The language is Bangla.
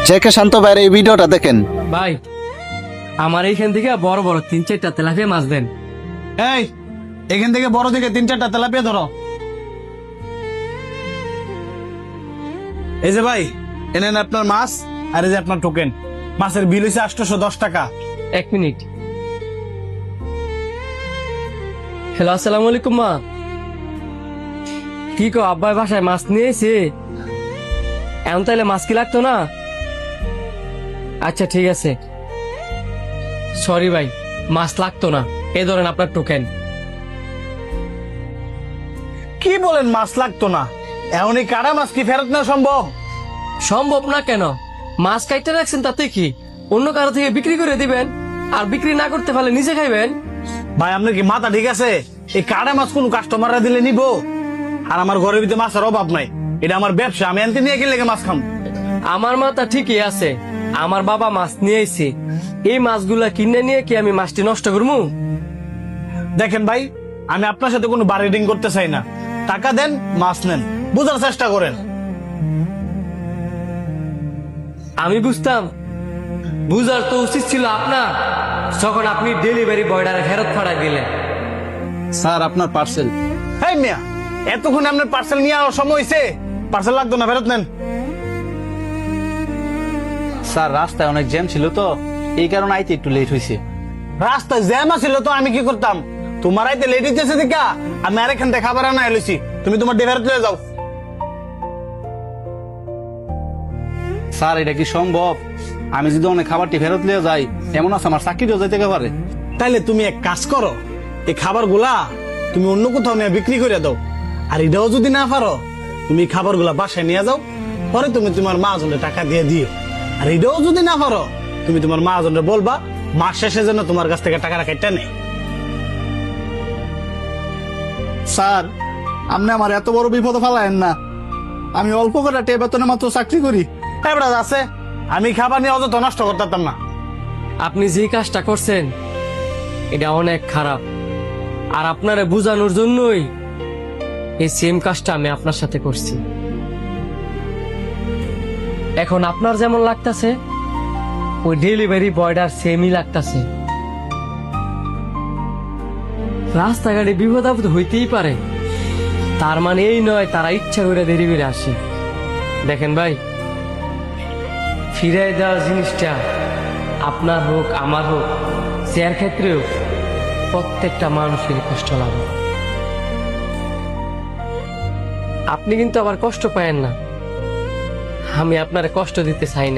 জেকে শান্ত ভাইয়ের এই ভিডিওটা দেখেন। ভাই আমার এইখান থেকে বড় বড় 3-4টা তেলাপিয়া মাছ দেন। এই এখান থেকে বড় দিকে 3-4টা তেলাপিয়া ধরো। এই যে ভাই, এনেন আপনার মাছ, আর এই যে আপনার টোকেন। মাছের বিল হয়েছে 810 টাকা। 1 মিনিট। হ্যালো, আসসালামু আলাইকুম মা। কি কো আব্বাই বাসায় মাছ নিয়ে এসে? এখন তাইলে মাছ কি লাগতো না? আচ্ছা ঠিক আছে, সরি ভাই, মাছ লাগতো না। এই ধরেন আপনার টোকেন। কি বলেন মাছ লাগতো না? এমনই কারা মাছ কি ফেরত নেওয়া সম্ভব? সম্ভব না কেন? মাছ কাইটে রাখছেন তাতে কি? অন্য কারো থেকে বিক্রি করে দিবেন, আর বিক্রি না করতে পারলে নিজে খাইবেন। ভাই আপনার কি মাথা ঠিক আছে? এই কারা মাছ কোন কাস্টমাররা দিলে নিব? আর আমার ঘরের ভিতরে মাছের অভাব নাই, এটা আমার ব্যবসা, আমি এনতে নিয়ে গেলে মাছ খাম। আমার মাথা ঠিকই আছে, আমার বাবা মাছ নিয়ে এসে, এই মাছগুলা কিনে নিয়ে কি আমি মাছটি নষ্ট করবো? দেখেন ভাই, আমি আপনার সাথে কোনো বার্গেনিং করতে চাই না। টাকা দেন, মাছ নেন, বুঝার চেষ্টা করেন। আমি বুঝতাম, বুঝার তো উচিত ছিল আপনার, যখন আপনি ডেলিভারি বয়ডারে ফেরত ফাড়াই দিলেন। স্যার আপনার পার্সেল। হেই মিয়া, এতক্ষণ আপনার পার্সেল নিয়ে আসার সময় হয়েছে? পার্সেল লাগতো না, ফেরত নেন। স্যার রাস্তায় অনেক জ্যাম ছিল তো, এই কারণে আইতে একটু লেট হয়েছে। রাস্তায় জ্যাম আছিল তো আমি কি করতাম? তোমার আইতে লেট হইতেছে দেখা আমি আর এখান থেকে খাবার আনা এলুছি। তুমি তোমার ডেলিভারি তুলে যাও। স্যার এটা কি সম্ভব? আমি যদি অনেক খাবারটি ফেরত নিয়ে যাই, এমন আছে আমার চাকরিও যাইতে পারে। তাইলে তুমি এক কাজ করো, এই খাবার গুলা তুমি অন্য কোথাও নিয়ে বিক্রি করে দাও। আর এটাও যদি না পারো, তুমি খাবার গুলা বাসায় নিয়ে যাও, পরে তুমি তোমার মা-জনের টাকা দিয়ে দিও। আর এটাও যদি না পারো, তুমি তোমার মা-জনের বলবা মাস শেষে যেন তোমার কাছ থেকে টাকা রাখাইটা নেই। স্যার আপনি আমার এত বড় বিপদ ফেলায়েন না, আমি অল্প করে বেতনে মাত্র চাকরি করি। এবার আছে, আমি খাবার নিয়ে অযথা নষ্ট করতাম না। আপনি যে কাজটা করছেন এটা অনেক খারাপ, আর আপনারে বুঝানোর জন্যই এই সেম কাজটা আমি আপনার সাথে করছি। এখন আপনার যেমন লাগতাছে, ওই ডেলিভারি বয়টার সেমই লাগতাছে। রাস্তাঘাটে বিপদ আপদ হইতেই পারে, তার মানে এই নয় তারা ইচ্ছা করে দেরি করে আসে। দেখেন ভাই, ফিরাই দেওয়ার জিনিসটা আপনার হোক আমার হোক, সে ক্ষেত্রেও প্রত্যেকটা মানুষের কষ্ট লাগে। আপনি কিন্তু আবার কষ্ট পায়েন না, আমি আপনারে কষ্ট দিতে চাই নাই।